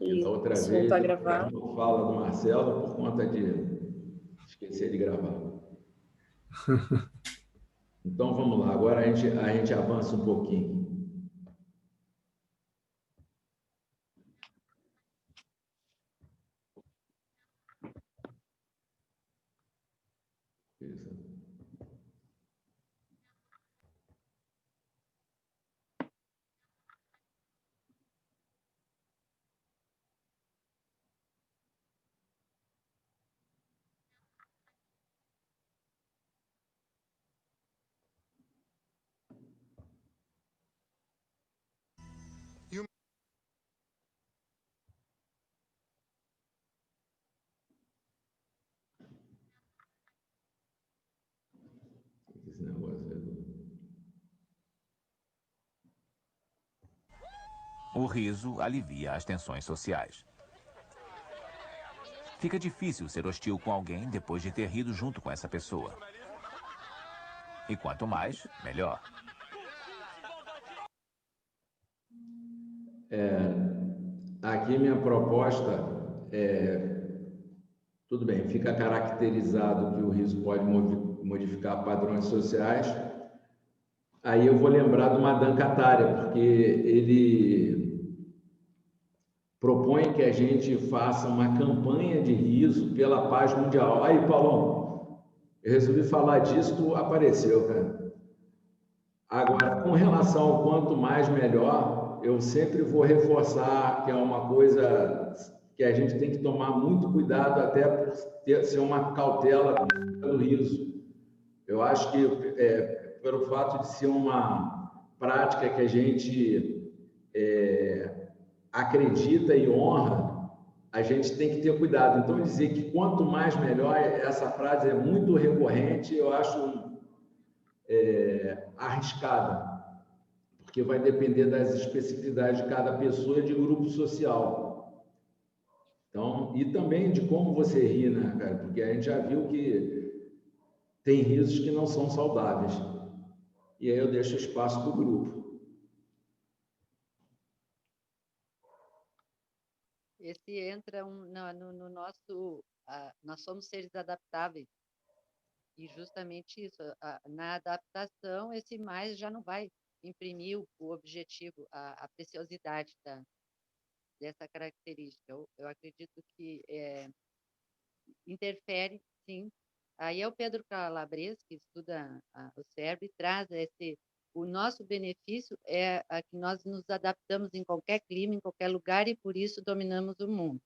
E da outra Isso, vez, voltar a gravar. não fala do Marcelo por conta de esquecer de gravar. Então, vamos lá. Agora a gente avança um pouquinho. Isso. Esse negócio aí. O riso alivia as tensões sociais. Fica difícil ser hostil com alguém depois de ter rido junto com essa pessoa. E quanto mais, melhor. Aqui minha proposta tudo bem, fica caracterizado que o riso pode modificar padrões sociais. Aí eu vou lembrar do Madan Kataria, porque ele propõe que a gente faça uma campanha de riso pela paz mundial. Aí, Paulão, eu resolvi falar disso, tu apareceu, cara. Agora, com relação ao quanto mais melhor, eu sempre vou reforçar que é uma coisa que a gente tem que tomar muito cuidado até por ser uma cautela do riso. Eu acho que, pelo fato de ser uma prática que a gente acredita e honra, a gente tem que ter cuidado. Então, dizer que quanto mais melhor, essa frase é muito recorrente, eu acho arriscada, porque vai depender das especificidades de cada pessoa e de grupo social. Então, e também de como você ri, né, cara? Porque a gente já viu que tem risos que não são saudáveis. E aí eu deixo espaço para o grupo. Esse entra no nosso... nós somos seres adaptáveis. E justamente isso, na adaptação, esse mais já não vai imprimir o objetivo, a preciosidade dessa característica. Eu acredito que interfere, sim. Aí é o Pedro Calabres, que estuda o cérebro, e traz o nosso benefício é que nós nos adaptamos em qualquer clima, em qualquer lugar, e por isso dominamos o mundo.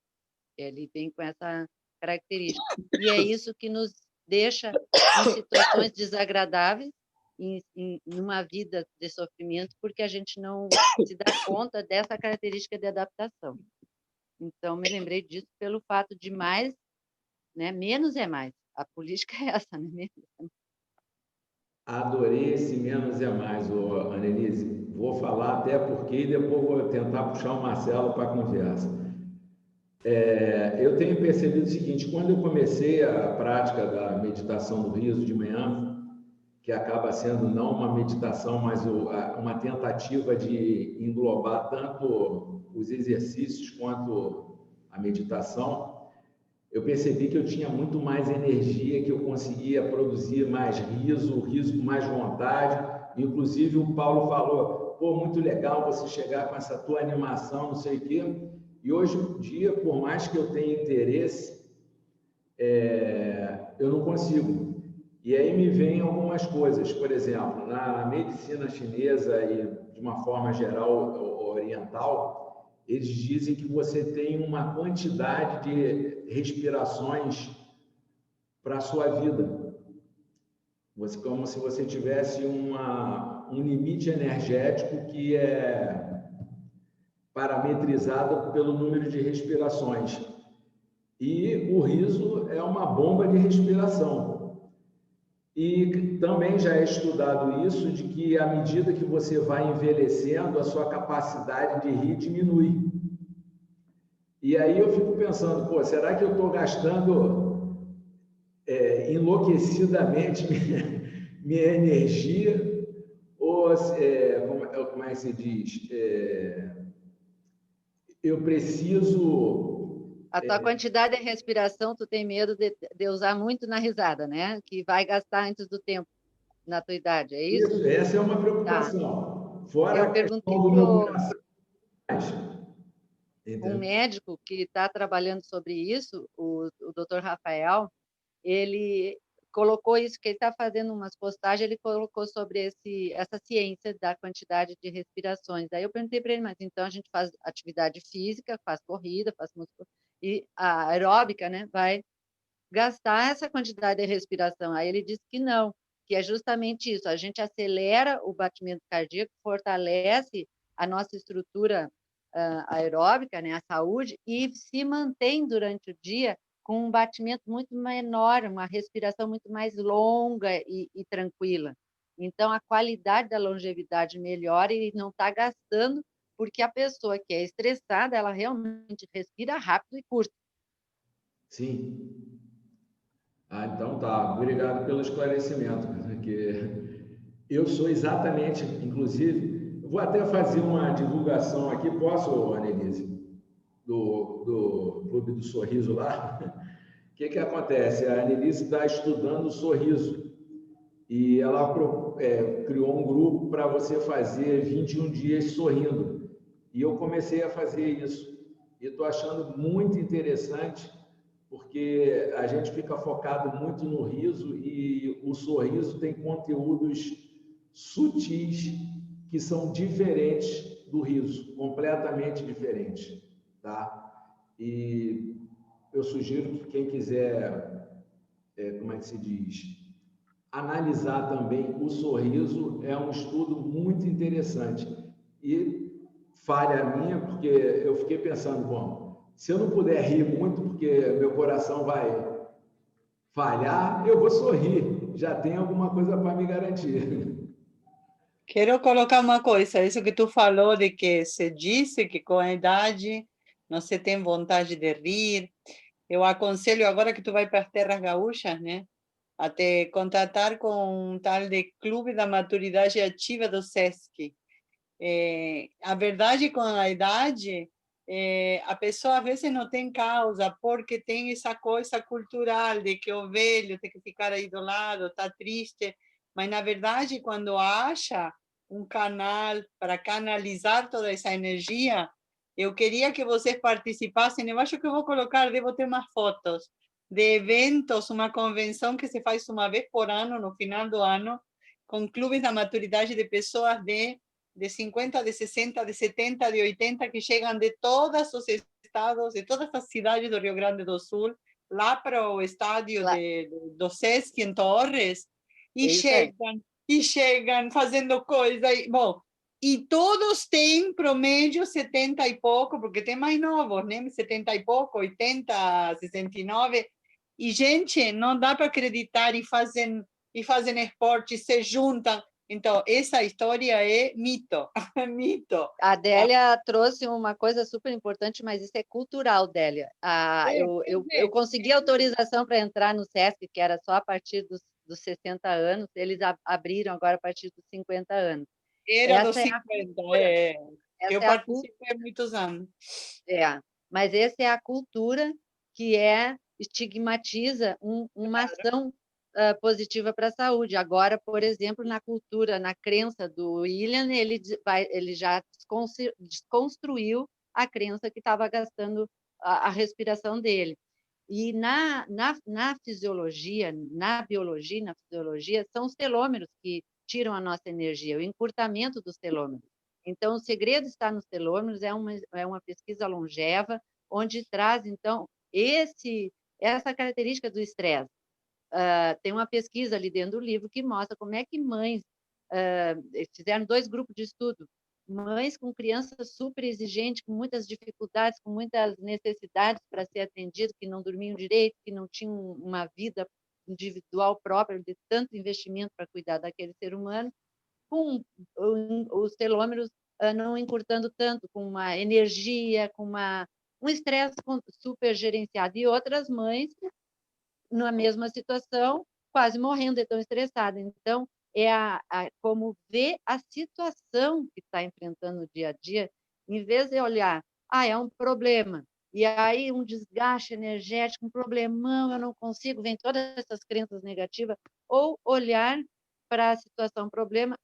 Ele vem com essa característica. E é isso que nos deixa em situações desagradáveis, em uma vida de sofrimento, porque a gente não se dá conta dessa característica de adaptação. Então, me lembrei disso pelo fato de mais, né? Menos é mais. A política é essa, né? Adorei esse menos é mais, Annelise. Vou falar até porque depois vou tentar puxar o Marcelo para a conversa. Eu tenho percebido o seguinte, quando eu comecei a prática da meditação do riso de manhã, que acaba sendo não uma meditação, mas uma tentativa de englobar tanto os exercícios quanto a meditação, eu percebi que eu tinha muito mais energia, que eu conseguia produzir mais riso com mais vontade. Inclusive, o Paulo falou, pô, muito legal você chegar com essa tua animação, não sei o quê. E hoje em dia, por mais que eu tenha interesse, eu não consigo. E aí me vêm algumas coisas, por exemplo, na medicina chinesa e de uma forma geral oriental, eles dizem que você tem uma quantidade de respirações para a sua vida. Como se você tivesse um limite energético que é parametrizado pelo número de respirações. E o riso é uma bomba de respiração. E também já é estudado isso, de que à medida que você vai envelhecendo, a sua capacidade de rir diminui. E aí eu fico pensando, pô, será que eu estou gastando enlouquecidamente minha energia? Ou, como é que se diz? eu preciso... A tua quantidade de respiração, tu tem medo de usar muito na risada, né? Que vai gastar antes do tempo na tua idade, é isso? Isso, essa é uma Tá. preocupação. Fora Eu a perguntei questão do meu para coração. um Entendeu? médico que está trabalhando sobre isso, o Dr. Rafael, ele colocou isso, que ele está fazendo umas postagens, ele colocou sobre essa ciência da quantidade de respirações. Aí eu perguntei para ele, mas então a gente faz atividade física, faz corrida, faz músculo, e a aeróbica, né, vai gastar essa quantidade de respiração. Aí ele disse que não, que é justamente isso, a gente acelera o batimento cardíaco, fortalece a nossa estrutura aeróbica, né, a saúde, e se mantém durante o dia com um batimento muito menor, uma respiração muito mais longa e tranquila. Então, a qualidade da longevidade melhora e não está gastando, porque a pessoa que é estressada, ela realmente respira rápido e curto. Sim. Ah, então tá. Obrigado pelo esclarecimento, porque eu sou exatamente, inclusive, vou até fazer uma divulgação aqui, posso, Annelise, do Clube do Sorriso lá? O que acontece? A Annelise está estudando sorriso e ela criou um grupo para você fazer 21 dias sorrindo. E eu comecei a fazer isso. E estou achando muito interessante, porque a gente fica focado muito no riso e o sorriso tem conteúdos sutis que são diferentes do riso, completamente diferentes, tá? E eu sugiro que quem quiser, como é que se diz, analisar também o sorriso, é um estudo muito interessante. E falha minha, porque eu fiquei pensando, bom, se eu não puder rir muito, porque meu coração vai falhar, eu vou sorrir. Já tem alguma coisa para me garantir. Quero colocar uma coisa, isso que tu falou de que se disse que com a idade não se tem vontade de rir. Eu aconselho agora que tu vai para as terras gaúchas, né? A te contatar com um tal de Clube da Maturidade Ativa do SESC. A verdade, com a idade, a pessoa às vezes não tem causa, porque tem essa coisa cultural de que o velho tem que ficar aí do lado, está triste, mas na verdade, quando acha um canal para canalizar toda essa energia, eu queria que vocês participassem. Eu acho que eu vou colocar, devo ter umas fotos de eventos, uma convenção que se faz uma vez por ano, no final do ano, com clubes da maturidade de pessoas de 50, de 60, de 70, de 80, que chegam de todos os estados, de todas as cidades do Rio Grande do Sul, lá para o estádio do SESC em Torres, e chegam fazendo coisa. Bom, e todos têm promédio 70 e pouco, porque tem mais novos, né? 70 e pouco, 80, 69. E, gente, não dá para acreditar, e fazem esporte, se juntam. Então, essa história é mito, mito. A Adélia trouxe uma coisa super importante, mas isso é cultural, Délia. Eu consegui autorização para entrar no SESC, que era só a partir dos 60 anos, eles abriram agora a partir dos 50 anos. Era dos 50, eu participei há muitos anos. Mas essa é a cultura que estigmatiza uma ação positiva para a saúde. Agora, por exemplo, na cultura, na crença do William, ele já desconstruiu a crença que estava gastando a respiração dele. E na fisiologia, na biologia, na fisiologia, são os telômeros que tiram a nossa energia, o encurtamento dos telômeros. Então, o segredo está nos telômeros, é uma pesquisa longeva, onde traz, então, essa característica do estresse. Tem uma pesquisa ali dentro do livro que mostra como é que mães fizeram 2 grupos de estudo, mães com crianças super exigentes, com muitas dificuldades, com muitas necessidades para ser atendidas, que não dormiam direito, que não tinham uma vida individual própria, de tanto investimento para cuidar daquele ser humano, com os telômeros não encurtando tanto, com uma energia, com um estresse super gerenciado. E outras mães, na mesma situação, quase morrendo de tão estressada. Então, como ver a situação que está enfrentando no dia a dia, em vez de olhar, é um problema. E aí um desgaste energético, um problemão, eu não consigo, vem todas essas crenças negativas, ou olhar para a situação problema,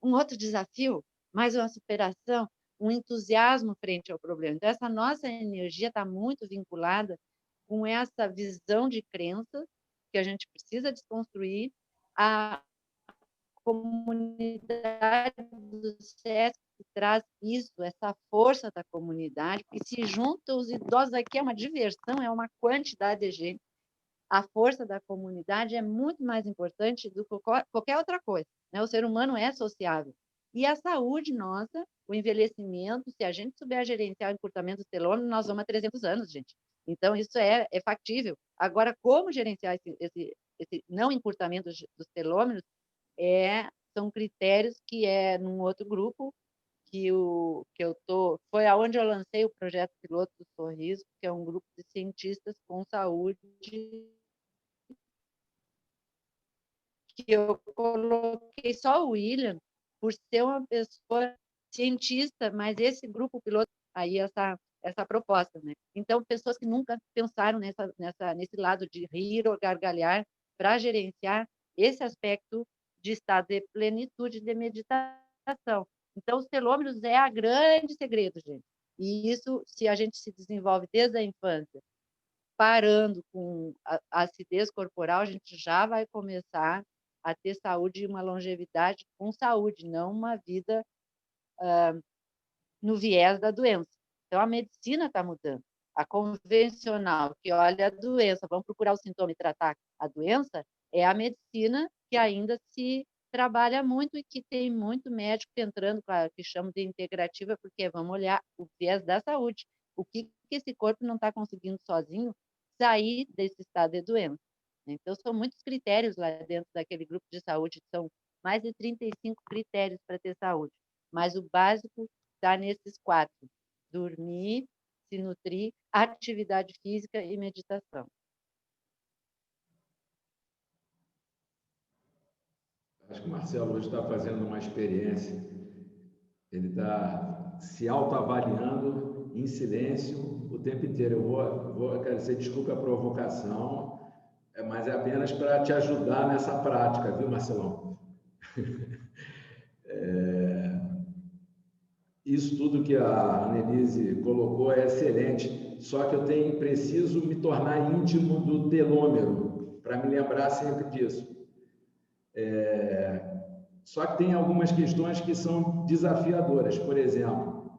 um outro desafio, mais uma superação, um entusiasmo frente ao problema. Então, essa nossa energia está muito vinculada com essa visão de crença que a gente precisa desconstruir, a comunidade do SESC traz isso, essa força da comunidade, que se junta os idosos aqui, é uma diversão, é uma quantidade de gente. A força da comunidade é muito mais importante do que qualquer outra coisa, né? O ser humano é sociável. E a saúde nossa, o envelhecimento, se a gente souber gerenciar o encurtamento dos telômeros, nós vamos a 300 anos, gente. Então, isso é factível. Agora, como gerenciar esse não encurtamento dos telômeros são critérios que num outro grupo, que eu foi aonde eu lancei o projeto piloto do Sorriso, que é um grupo de cientistas com saúde, que eu coloquei só o William, por ser uma pessoa cientista, mas esse grupo piloto, aí essa proposta, né? Então, pessoas que nunca pensaram nesse lado de rir ou gargalhar para gerenciar esse aspecto de estado de plenitude de meditação. Então, os telômeros é a grande segredo, gente. E isso, se a gente se desenvolve desde a infância, parando com a acidez corporal, a gente já vai começar a ter saúde e uma longevidade com saúde, não uma vida no viés da doença. Então, a medicina está mudando. A convencional, que olha a doença, vamos procurar o sintoma e tratar a doença, é a medicina que ainda se trabalha muito e que tem muito médico entrando, que chamam de integrativa, porque vamos olhar o viés da saúde. O que esse corpo não está conseguindo sozinho sair desse estado de doença. Então, são muitos critérios lá dentro daquele grupo de saúde, são mais de 35 critérios para ter saúde, mas o básico está nesses 4: dormir, se nutrir, atividade física e meditação. Acho que o Marcelo hoje está fazendo uma experiência, ele está se autoavaliando em silêncio o tempo inteiro. Eu quero dizer, desculpa a provocação, mas é apenas para te ajudar nessa prática, viu, Marcelão? Isso tudo que a Annelise colocou é excelente, só que eu preciso me tornar íntimo do telômero, para me lembrar sempre disso. Só que tem algumas questões que são desafiadoras. Por exemplo,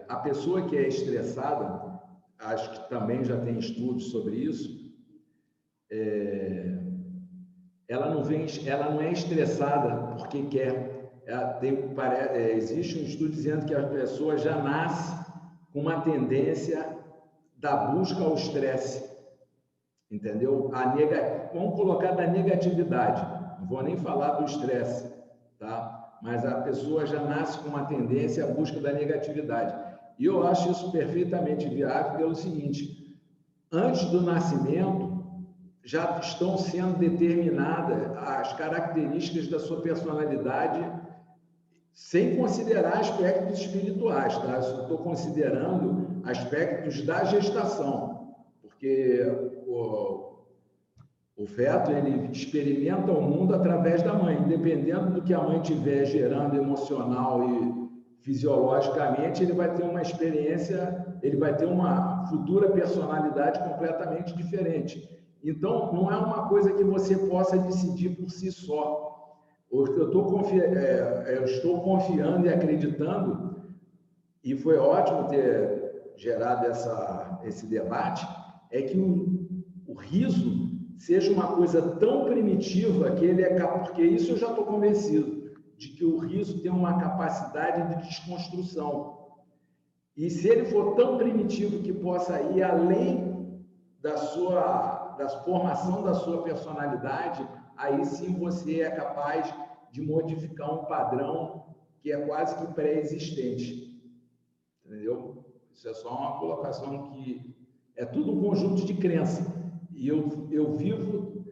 a pessoa que é estressada, acho que também já tem estudos sobre isso, ela não é estressada porque quer. Existe um estudo dizendo que a pessoa já nasce com uma tendência da busca ao estresse, entendeu? Vamos colocar da negatividade, não vou nem falar do estresse, tá? Mas a pessoa já nasce com uma tendência à busca da negatividade. E eu acho isso perfeitamente viável pelo seguinte: antes do nascimento, já estão sendo determinadas as características da sua personalidade, sem considerar aspectos espirituais, tá? Eu só estou considerando aspectos da gestação, porque o feto, ele experimenta o mundo através da mãe, dependendo do que a mãe estiver gerando emocional e fisiologicamente, ele vai ter uma experiência, ele vai ter uma futura personalidade completamente diferente. Então, não é uma coisa que você possa decidir por si só. Eu estou confiando e acreditando, e foi ótimo ter gerado esse debate, é que o riso seja uma coisa tão primitiva que ele porque isso eu já estou convencido, de que o riso tem uma capacidade de desconstrução. E se ele for tão primitivo que possa ir além da formação da sua personalidade, aí sim você é capaz de modificar um padrão que é quase que pré-existente. Entendeu? Isso é só uma colocação que é tudo um conjunto de crenças. E eu vivo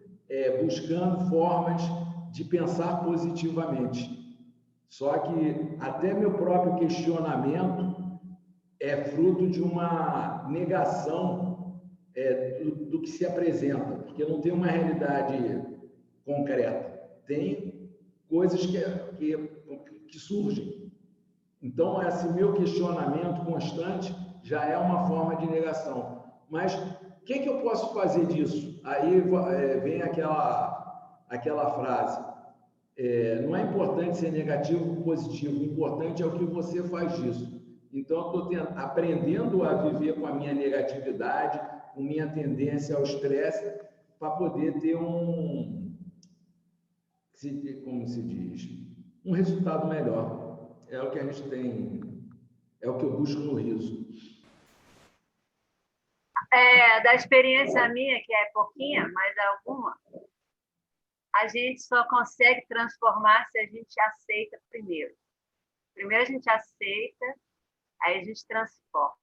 buscando formas de pensar positivamente. Só que até meu próprio questionamento é fruto de uma negação do que se apresenta, porque não tem uma realidade concreta, tem coisas que surgem. Então, esse meu questionamento constante já é uma forma de negação. Mas o que eu posso fazer disso? Aí vem aquela frase: não é importante ser negativo ou positivo, o importante é o que você faz disso. Então, eu estou aprendendo a viver com a minha negatividade, com minha tendência ao estresse, para poder ter como se diz, um resultado melhor. É o que a gente tem, é o que eu busco no riso. Da experiência minha, que é pouquinha, mas alguma, a gente só consegue transformar se a gente aceita primeiro. Primeiro a gente aceita, aí a gente transforma.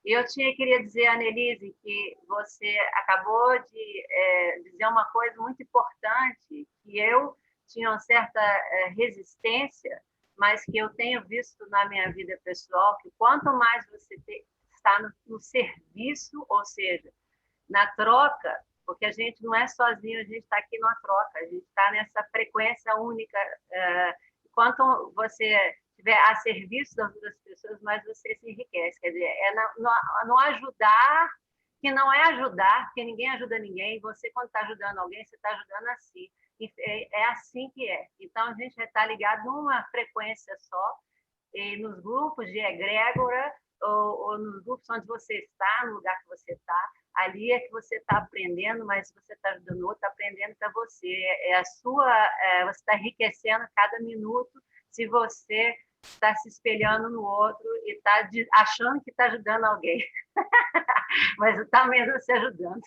E eu queria dizer, Annelise, que você acabou de dizer uma coisa muito importante, que eu tinha uma certa resistência, mas que eu tenho visto na minha vida pessoal, que quanto mais você está no serviço, ou seja, na troca, porque a gente não é sozinho, a gente está aqui numa troca, a gente está nessa frequência única. Quanto você estiver a serviço das outras pessoas, mais você se enriquece. Quer dizer, no ajudar, que não é ajudar, porque ninguém ajuda ninguém. Você, quando está ajudando alguém, você está ajudando a si. É assim que é. Então, a gente está ligado numa frequência só, e nos grupos de egrégora, ou nos grupos onde você está, no lugar que você está, ali é que você está aprendendo, mas se você está ajudando o outro, está aprendendo para você. Você está enriquecendo cada minuto se você está se espelhando no outro e está achando que está ajudando alguém. Mas está mesmo se ajudando.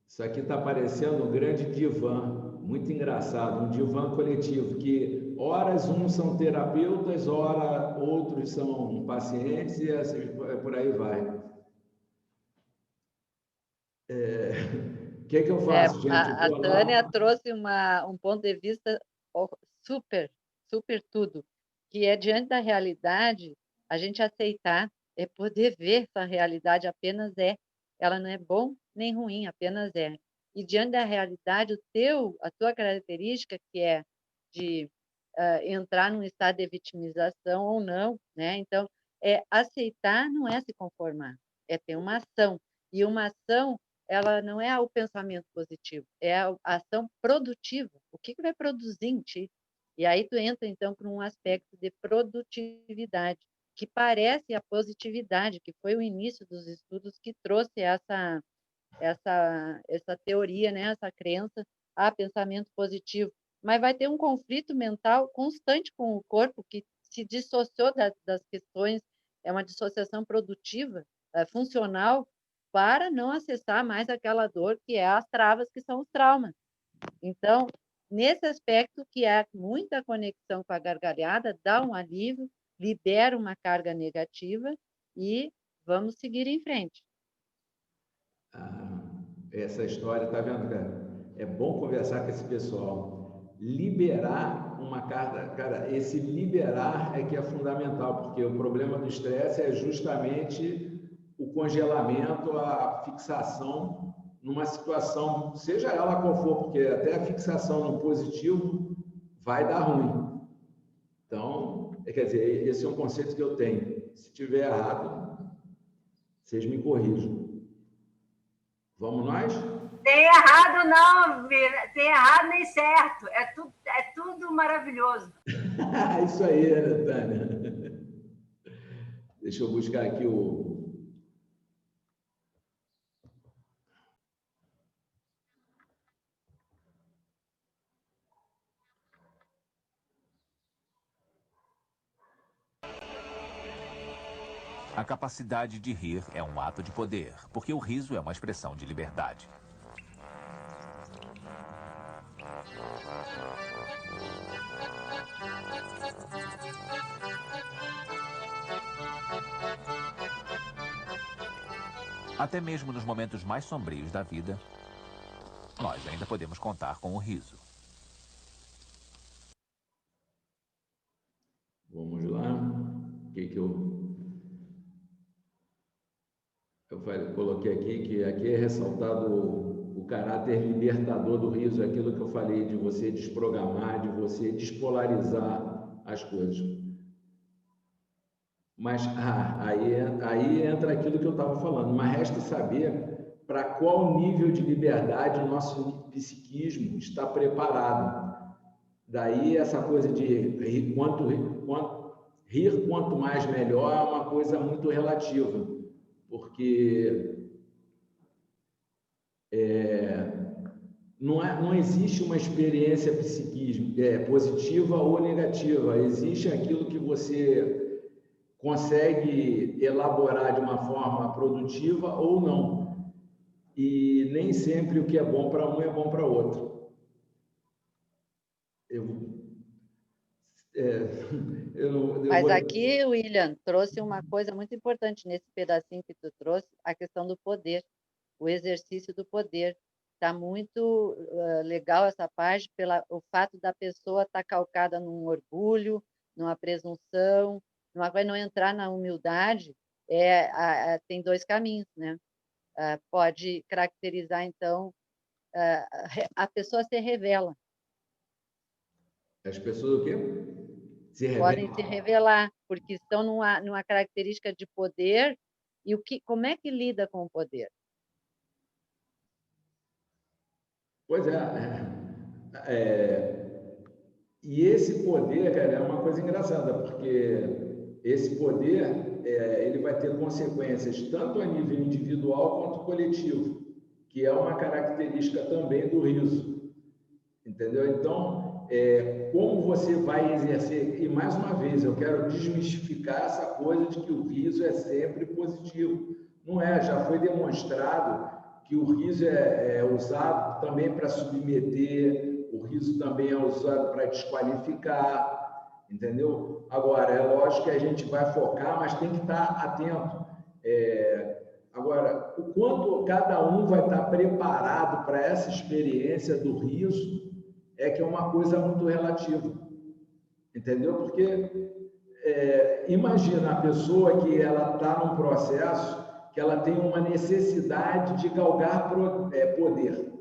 Isso aqui está parecendo um grande divã, muito engraçado, um divã coletivo, que horas uns são terapeutas, ora outros são pacientes e assim, por aí vai. O que eu faço, gente? A Tânia trouxe um ponto de vista super, super tudo, que é diante da realidade, a gente aceitar, é poder ver essa realidade apenas é. Ela não é bom nem ruim, apenas é. E diante da realidade, a tua característica, que é de entrar num estado de vitimização ou não, né? Então, aceitar não é se conformar, é ter uma ação. E uma ação, ela não é o pensamento positivo, é a ação produtiva. O que vai produzir em ti? E aí tu entra, então, para um aspecto de produtividade, que parece a positividade, que foi o início dos estudos que trouxe essa teoria, né? Essa crença a pensamento positivo. Mas vai ter um conflito mental constante com o corpo, que se dissociou das questões, é uma dissociação produtiva, funcional, para não acessar mais aquela dor que é as travas, que são os traumas. Então, nesse aspecto que há muita conexão com a gargalhada, dá um alívio, libera uma carga negativa e vamos seguir em frente. Essa história, tá vendo, cara? É bom conversar com esse pessoal. Liberar uma carga, cara, esse liberar é que é fundamental, porque o problema do estresse é justamente o congelamento, a fixação numa situação, seja ela qual for, porque até a fixação no positivo vai dar ruim. Então, quer dizer, esse é um conceito que eu tenho. Se tiver errado, vocês me corrijam. Vamos nós? Tem errado não, tem errado nem certo. É tudo maravilhoso. Isso aí, Tânia. Deixa eu buscar aqui o... A capacidade de rir é um ato de poder, porque o riso é uma expressão de liberdade. Até mesmo nos momentos mais sombrios da vida, nós ainda podemos contar com o riso. Vamos lá. que coloquei aqui, que aqui é ressaltado o caráter libertador do riso, aquilo que eu falei de você desprogramar, de você despolarizar as coisas. Mas aí entra aquilo que eu estava falando, mas resta saber para qual nível de liberdade o nosso psiquismo está preparado. Daí essa coisa de rir quanto mais melhor é uma coisa muito relativa, porque não existe uma experiência positiva ou negativa, existe aquilo que você consegue elaborar de uma forma produtiva ou não. E nem sempre o que é bom para um é bom para outro. Mas aqui, William, trouxe uma coisa muito importante nesse pedacinho que tu trouxe, a questão do poder, o exercício do poder. Está muito legal essa parte, o fato da pessoa estar calcada num orgulho, numa presunção, não entrar na humildade. Tem dois caminhos, né? Pode caracterizar, então, a pessoa se revela. As pessoas o quê? Podem se revelar, porque estão numa característica de poder, e como é que lida com o poder? Pois e esse poder, cara, é uma coisa engraçada, porque esse poder ele vai ter consequências tanto a nível individual quanto coletivo, que é uma característica também do riso, entendeu? Então, como você vai exercer, e mais uma vez, eu quero desmistificar essa coisa de que o riso é sempre positivo. Não é, já foi demonstrado que o riso é usado também para submeter, o riso também é usado para desqualificar, entendeu? Agora, é lógico que a gente vai focar, mas tem que estar atento. Agora, o quanto cada um vai estar preparado para essa experiência do riso é que é uma coisa muito relativa, entendeu? Porque imagina a pessoa que ela está num processo que ela tem uma necessidade de galgar poder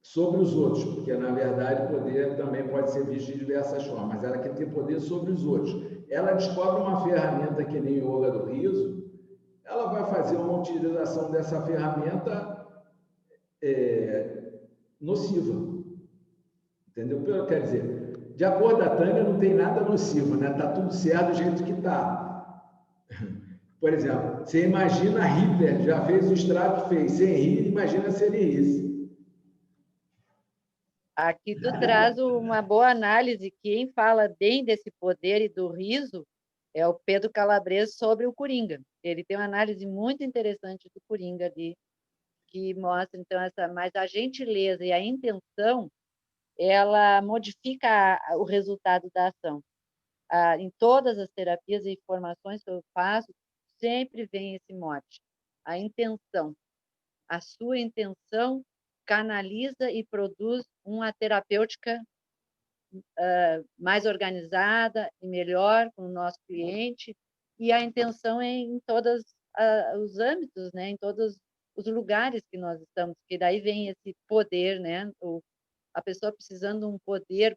sobre os outros, porque, na verdade, poder também pode ser visto de diversas formas, mas ela quer ter poder sobre os outros. Ela descobre uma ferramenta que nem o yoga do riso, ela vai fazer uma utilização dessa ferramenta nociva, entendeu? Quer dizer, de acordo com a Tânia, não tem nada nocivo, né? Tá tudo certo do jeito que tá. Por exemplo, você imagina Hitler, já fez o estrago que fez, sem rir, imagina se ele risse. Aqui tu traz uma boa análise. Quem fala bem desse poder e do riso é o Pedro Calabres sobre o Coringa. Ele tem uma análise muito interessante do Coringa ali, que mostra, então, mas a gentileza e a intenção, ela modifica o resultado da ação. Em todas as terapias e formações que eu faço, sempre vem esse mote, a intenção. A sua intenção canaliza e produz uma terapêutica mais organizada e melhor com o nosso cliente, e a intenção é em todos os âmbitos, né? Em todos os lugares que nós estamos, que daí vem esse poder, né? A pessoa precisando de um poder,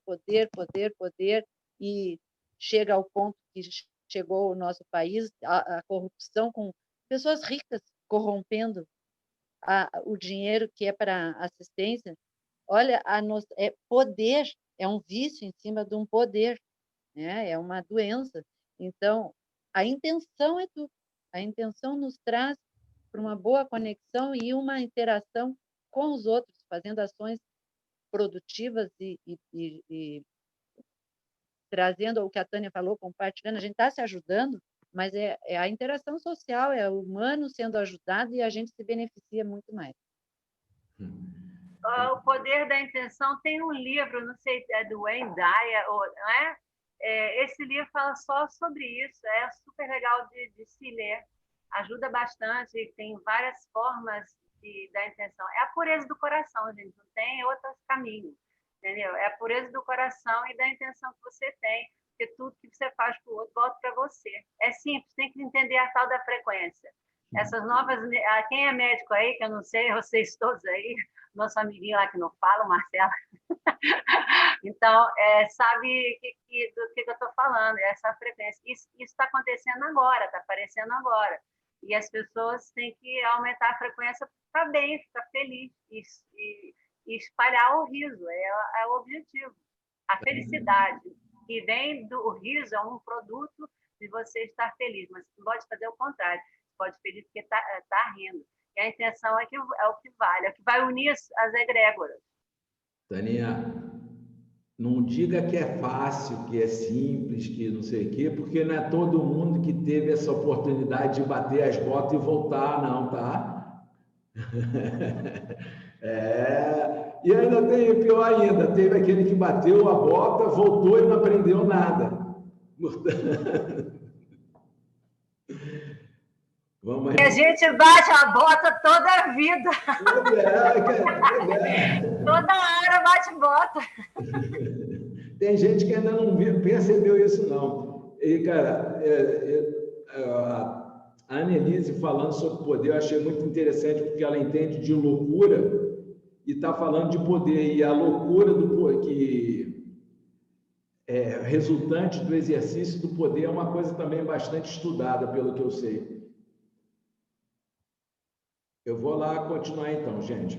e chega ao ponto que chegou o nosso país, a corrupção, com pessoas ricas corrompendo o dinheiro que é para assistência. Olha, poder é um vício em cima de um poder, né? É uma doença. Então, a intenção é tudo. A intenção nos traz para uma boa conexão e uma interação com os outros, fazendo ações produtivas e trazendo o que a Tânia falou, compartilhando. A gente está se ajudando, mas é a interação social, é o humano sendo ajudado e a gente se beneficia muito mais. O Poder da Intenção tem um livro, não sei se é do Wayne Dyer, não é? Esse livro fala só sobre isso, é super legal de se ler, ajuda bastante, tem várias formas da intenção. É a pureza do coração, gente, não tem outros caminhos, entendeu? É a pureza do coração e da intenção que você tem. porque tudo que você faz para o outro volta para você. É simples, tem que entender a tal da frequência. Essas novas... Quem é médico aí, que eu não sei, vocês todos aí, nosso amiguinho lá que não fala, o Marcelo. Então, sabe do que eu estou falando, essa frequência. Isso está acontecendo agora, está aparecendo agora. E as pessoas têm que aumentar a frequência para bem, ficar feliz e espalhar o riso, é o objetivo. A felicidade que vem do riso é um produto de você estar feliz, mas você pode fazer o contrário, você pode ser feliz porque tá rindo. E a intenção é o que vale, é o que vai unir as egrégoras. Taninha, não diga que é fácil, que é simples, que não sei o quê, porque não é todo mundo que teve essa oportunidade de bater as botas e voltar, não, tá? E ainda tem, pior ainda, teve aquele que bateu a bota, voltou e não aprendeu nada. Vamos E a gente bate a bota toda a vida. Toda hora bate bota. Tem gente que ainda não percebeu isso, não. E, cara, a Annelise falando sobre poder, eu achei muito interessante, porque ela entende de loucura e está falando de poder. E a loucura que é resultante do exercício do poder é uma coisa também bastante estudada, pelo que eu sei. Eu vou lá continuar então, gente.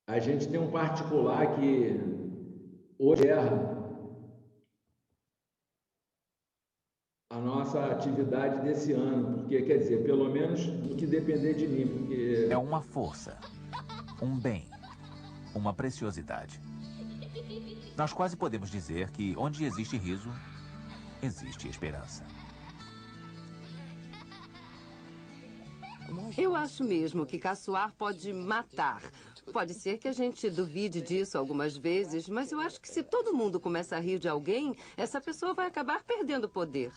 A gente tem um particular que hoje erra a nossa atividade desse ano, porque, quer dizer, pelo menos no que depender de mim, porque... É uma força, um bem, uma preciosidade. Nós quase podemos dizer que onde existe riso, existe esperança. Eu acho mesmo que caçoar pode matar. Pode ser que a gente duvide disso algumas vezes, mas eu acho que se todo mundo começa a rir de alguém, essa pessoa vai acabar perdendo o poder.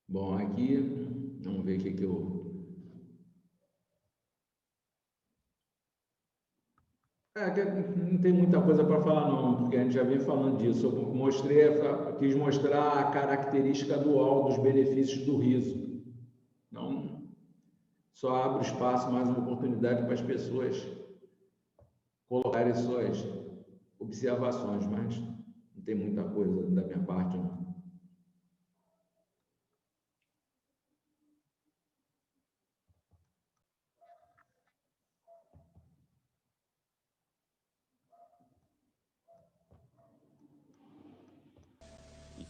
Bom, aqui, vamos ver o que eu... não tem muita coisa para falar não, porque a gente já vem falando disso. Eu quis mostrar a característica dual dos benefícios do riso. Não, só abre espaço, mais uma oportunidade para as pessoas colocarem suas observações, mas não tem muita coisa da minha parte não.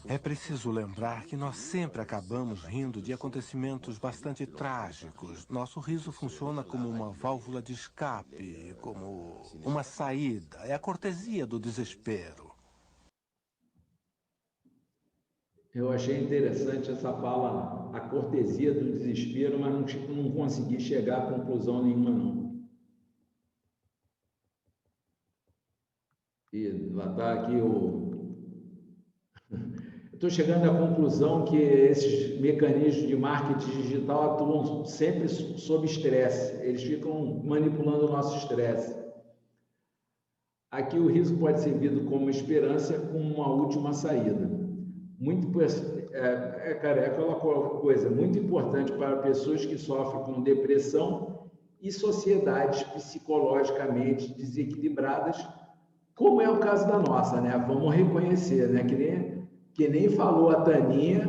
É preciso lembrar que nós sempre acabamos rindo de acontecimentos bastante trágicos. Nosso riso funciona como uma válvula de escape, como uma saída. É a cortesia do desespero. Eu achei interessante essa fala, a cortesia do desespero, mas não consegui chegar a conclusão nenhuma, não. E lá está aqui Estou chegando à conclusão que esses mecanismos de marketing digital atuam sempre sob estresse. Eles ficam manipulando o nosso estresse. Aqui o risco pode ser visto como esperança, como uma última saída. Cara, é aquela coisa muito importante para pessoas que sofrem com depressão e sociedades psicologicamente desequilibradas, como é o caso da nossa, né? Vamos reconhecer, né? Que nem falou a Taninha,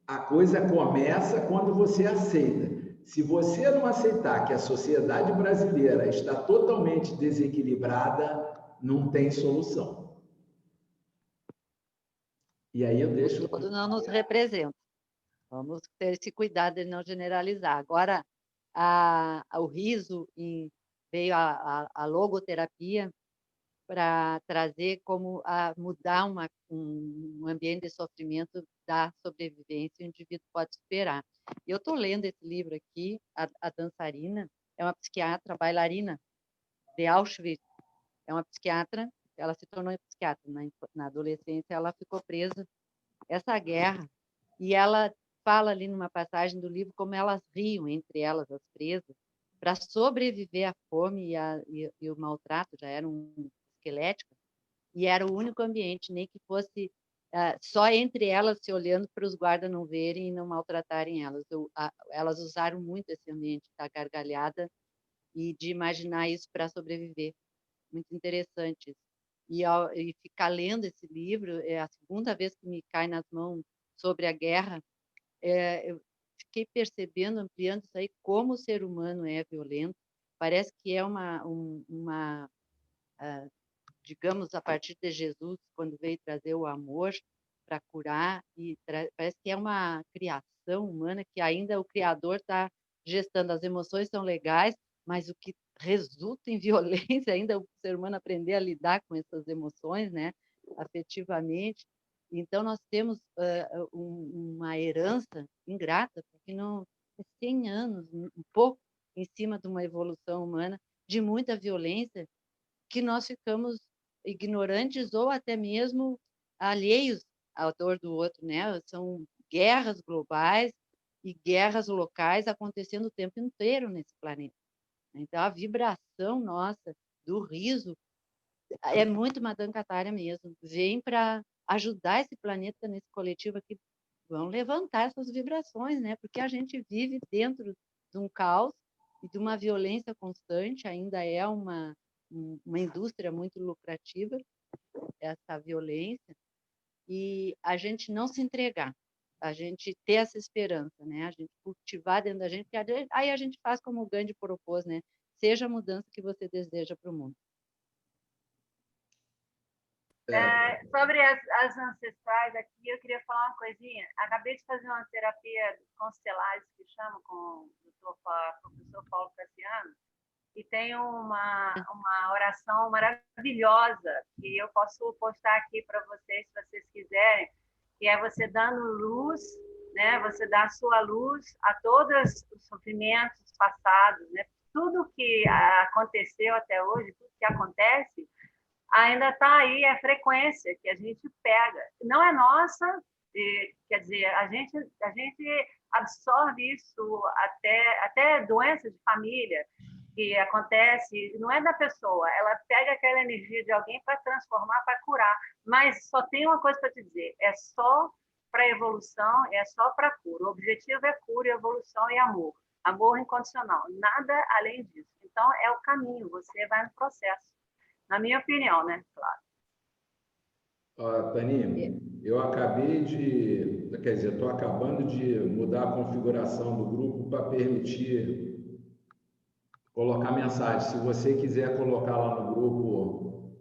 a coisa começa quando você aceita. Se você não aceitar que a sociedade brasileira está totalmente desequilibrada, não tem solução. E aí eu deixo... O todo não nos representa. Vamos ter esse cuidado de não generalizar. Agora, o riso veio a logoterapia para trazer como a mudar um ambiente de sofrimento da sobrevivência, o indivíduo pode superar. Eu estou lendo esse livro aqui, a dançarina, é uma psiquiatra, bailarina de Auschwitz, é uma psiquiatra, ela se tornou psiquiatra na adolescência, ela ficou presa essa guerra, e ela fala ali numa passagem do livro como elas riam entre elas, as presas, para sobreviver à fome e o maltrato, já eram esqueléticas, e era o único ambiente, nem que fosse só entre elas, se olhando para os guardas não verem e não maltratarem elas. Elas usaram muito esse ambiente da gargalhada e de imaginar isso para sobreviver. Muito interessante isso. E ficar lendo esse livro, é a segunda vez que me cai nas mãos sobre a guerra, eu fiquei percebendo, ampliando isso aí, como o ser humano é violento. Parece que é digamos, a partir de Jesus, quando veio trazer o amor para curar, e parece que é uma criação humana que ainda o Criador está gestando. As emoções são legais, mas o que resulta em violência ainda é o ser humano aprender a lidar com essas emoções, né, afetivamente. Então, nós temos uma herança ingrata, porque não 100 anos, um pouco em cima de uma evolução humana, de muita violência, que nós ficamos ignorantes ou até mesmo alheios à dor do outro, né? São guerras globais e guerras locais acontecendo o tempo inteiro nesse planeta. Então, a vibração nossa do riso é muito Madame Catária mesmo. Vem para ajudar esse planeta nesse coletivo aqui. Vão levantar essas vibrações, né? Porque a gente vive dentro de um caos e de uma violência constante, ainda é uma indústria muito lucrativa, essa violência, e a gente não se entregar, a gente ter essa esperança, né? A gente cultivar dentro da gente, porque aí a gente faz como o Gandhi propôs, né? Seja a mudança que você deseja para o mundo. Sobre as ancestrais aqui, eu queria falar uma coisinha. Acabei de fazer uma terapia constelares, que chama, com o professor Paulo Cassiano, e tem uma oração maravilhosa que eu posso postar aqui para vocês, se vocês quiserem, que é você dando luz, né? Você dá a sua luz a todos os sofrimentos passados, né? Tudo que aconteceu até hoje, tudo que acontece, ainda está aí a frequência que a gente pega. Não é nossa, quer dizer, a gente absorve isso, até doenças de família que acontece, não é da pessoa, ela pega aquela energia de alguém para transformar, para curar. Mas só tem uma coisa para te dizer, é só para evolução, é só para cura. O objetivo é cura, evolução e amor. Amor incondicional, nada além disso. Então, é o caminho, você vai no processo. Na minha opinião, né? Claro. Tani, eu acabei de... Quer dizer, estou acabando de mudar a configuração do grupo para permitir colocar mensagem. Se você quiser colocar lá no grupo...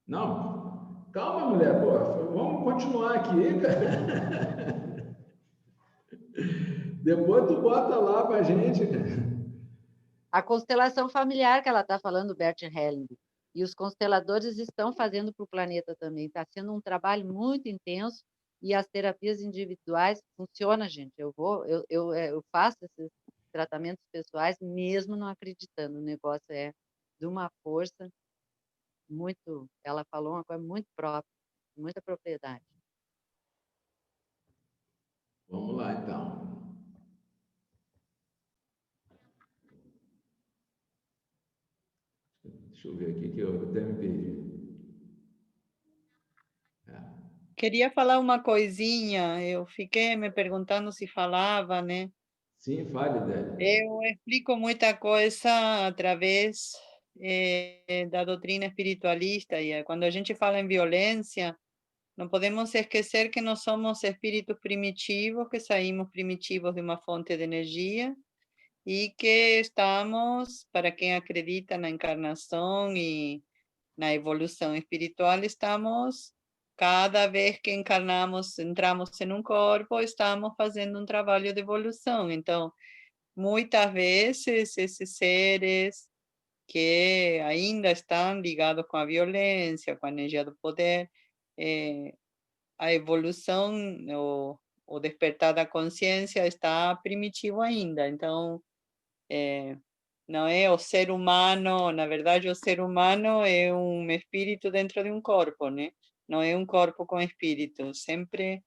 Não, calma, mulher, pô, vamos continuar aqui, cara. Depois tu bota lá para a gente, cara. A constelação familiar que ela está falando, Bert Helling, e os consteladores estão fazendo para o planeta também. Está sendo um trabalho muito intenso e as terapias individuais funcionam, gente. Eu faço esses tratamentos pessoais mesmo não acreditando. O negócio é de uma força muito... Ela falou uma coisa muito própria, muita propriedade. Vamos lá, então. Deixa eu ver aqui que eu até me perdi. Queria falar uma coisinha, eu fiquei me perguntando se falava, né? Sim, fale, Délia. Eu explico muita coisa através da doutrina espiritualista, e quando a gente fala em violência, não podemos esquecer que nós somos espíritos primitivos, que saímos primitivos de uma fonte de energia, e que estamos, para quem acredita na encarnação e na evolução espiritual, estamos, cada vez que encarnamos, entramos em um corpo, estamos fazendo um trabalho de evolução. Então, muitas vezes, esses seres que ainda estão ligados com a violência, com a energia do poder, a evolução, o despertar da consciência está primitivo ainda. Então, não é o ser humano, na verdade, o ser humano é um espírito dentro de um corpo, né? Não é um corpo com espírito. Sempre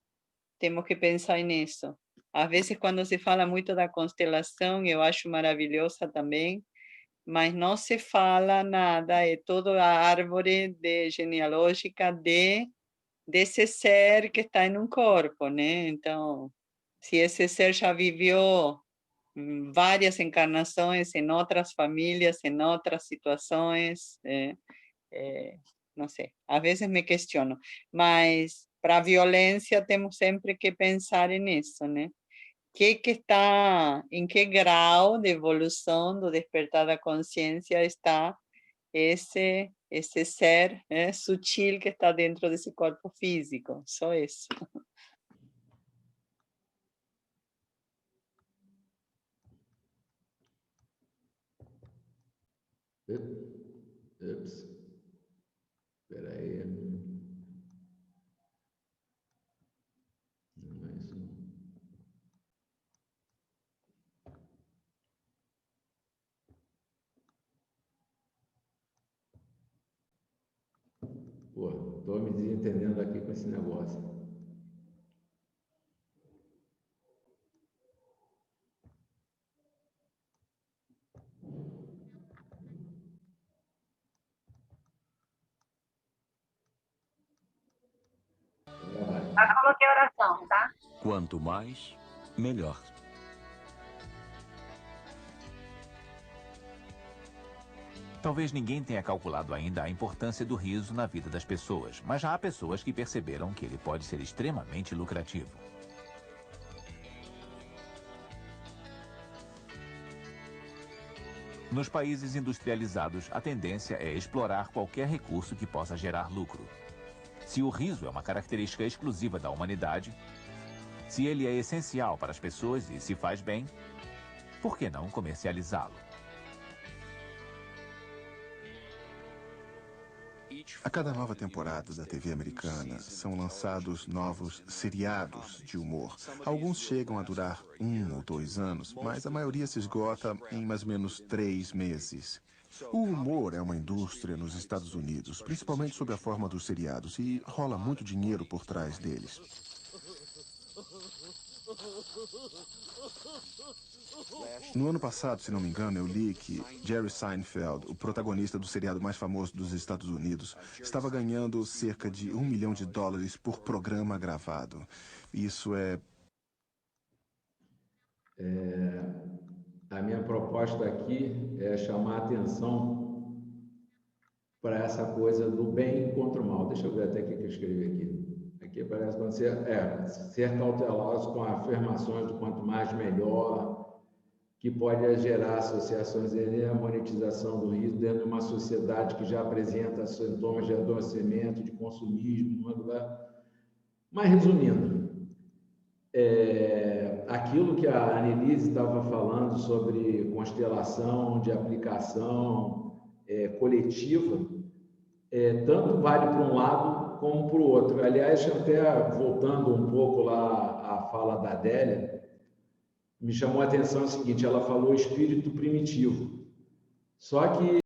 temos que pensar nisso. Às vezes, quando se fala muito da constelação, eu acho maravilhosa também, mas não se fala nada, é toda a árvore genealógica desse ser que está em um corpo, né? Então, se esse ser já viveu várias encarnações em outras famílias, em outras situações, não sei, às vezes me questiono, mas para a violência temos sempre que pensar nisso, né? Que está, em que grau de evolução do despertar da consciência está esse ser, né, sutil que está dentro desse corpo físico, só isso. Ups. Espera aí. Não é isso, não. Pô, estou me desentendendo aqui com esse negócio. Já coloquei a oração, tá? Quanto mais, melhor. Talvez ninguém tenha calculado ainda a importância do riso na vida das pessoas, mas já há pessoas que perceberam que ele pode ser extremamente lucrativo. Nos países industrializados, a tendência é explorar qualquer recurso que possa gerar lucro. Se o riso é uma característica exclusiva da humanidade, se ele é essencial para as pessoas e se faz bem, por que não comercializá-lo? A cada nova temporada da TV americana, são lançados novos seriados de humor. Alguns chegam a durar 1 ou 2 anos, mas a maioria se esgota em mais ou menos 3 meses. O humor é uma indústria nos Estados Unidos, principalmente sob a forma dos seriados, e rola muito dinheiro por trás deles. No ano passado, se não me engano, eu li que Jerry Seinfeld, o protagonista do seriado mais famoso dos Estados Unidos, estava ganhando cerca de $1 milhão por programa gravado. Isso A minha proposta aqui é chamar a atenção para essa coisa do bem contra o mal. Deixa eu ver até o que eu escrevi aqui. Aqui parece quando você ser cauteloso com afirmações do quanto mais melhor, que pode gerar associações e a monetização do riso dentro de uma sociedade que já apresenta sintomas de adoecimento, de consumismo. Mas, resumindo, aquilo que a Annelise estava falando sobre constelação de aplicação coletiva, tanto vale para um lado como para o outro. Aliás, até voltando um pouco lá à fala da Adélia, me chamou a atenção o seguinte, ela falou espírito primitivo. Só que